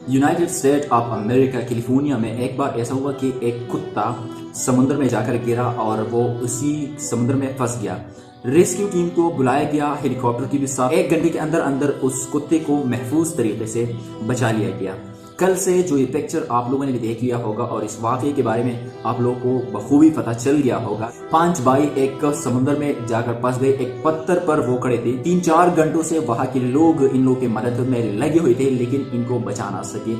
United state of America California में एक बार ऐसा हुआ कि एक कुत्ता समुद्र में जाकर गिरा और वो उसी समुद्र में फंस गया। रेस्क्यू टीम को बुलाया गया, हेलीकॉप्टर की भी साथ। 1 घंटे के अंदर अंदर उस कुत्ते को महफूज तरीके से बचा लिया गया। कल से जो ये पिक्चर आप लोगों ने भी देख लिया होगा और इस वाक़े के बारे में आप लोगों को बखूबी पता चल गया होगा। 5 भाई एक समुद्र में जाकर फंस गए, एक पत्थर पर वो खड़े थे। 3-4 घंटों से वहाँ के लोग इन लोगों की मदद में लगे हुए थे, लेकिन इनको बचा ना सके।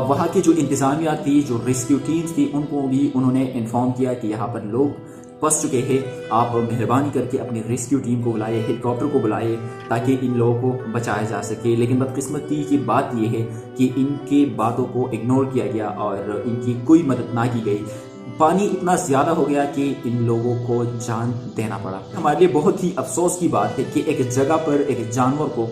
वहाँ की जो इंतजामिया थी, जो रेस्क्यू टीम्स थी, उनको भी उन्होंने इन्फॉर्म किया कि यहाँ पर लोग फंस चुके हैं, आप मेहरबानी करके अपनी रेस्क्यू टीम को बुलाए, हेलीकॉप्टर को बुलाए ताकि इन लोगों को बचाया जा सके। लेकिन बदकिस्मती की बात यह है कि इनके बातों को इग्नोर किया गया और इनकी कोई मदद ना की गई। पानी इतना ज़्यादा हो गया कि इन लोगों को जान देना पड़ा। हमारे लिए बहुत ही अफसोस की बात है कि एक जगह पर एक जानवर को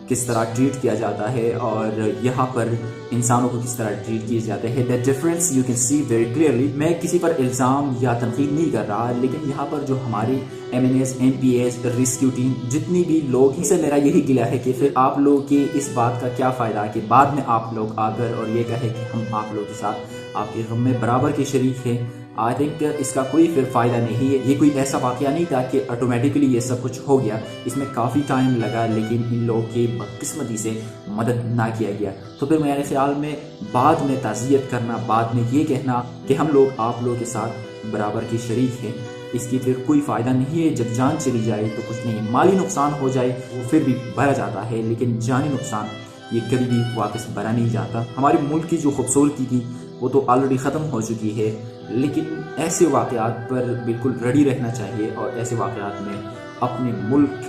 किस तरह ट्रीट किया जाता है और यहाँ पर इंसानों को किस तरह ट्रीट किए जाते हैं। That difference you can see very clearly. मैं किसी पर इल्ज़ाम या तनकीद नहीं कर रहा, लेकिन यहाँ पर जो हमारे MNAs, MPAs, रेस्क्यू टीम जितनी भी लोग हैं, इससे मेरा यही गिला है कि फिर आप लोगों के इस बात का क्या फ़ायदा कि बाद में आप लोग आकर और ये कहें कि हम आप लोगों के साथ आपके गम में बराबर के शरीक हैं। आई थिंक इसका कोई फिर फ़ायदा नहीं है। ये कोई ऐसा वाक़या नहीं था कि ऑटोमेटिकली ये सब कुछ हो गया। इसमें काफ़ी टाइम लगा, लेकिन इन लोगों की बदकिस्मती से मदद ना किया गया। तो फिर मेरे ख्याल में बाद में ताज़ियत करना, बाद में ये कहना कि हम लोग आप लोगों के साथ बराबर के शरीक हैं, इसकी फिर कोई फ़ायदा नहीं है। जब जान चली जाए तो कुछ नहीं, माली नुकसान हो जाए वो फिर भी भरा जाता है, लेकिन जानी नुकसान ये कभी भी वापस भरा नहीं जाता। हमारे मुल्क की जो खूबसूरती थी वो तो ऑलरेडी ख़त्म हो चुकी है, लेकिन ऐसे वाक़यात पर बिल्कुल रेडी रहना चाहिए और ऐसे वाक़यात में अपने मुल्क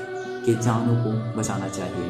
के जानों को बचाना चाहिए।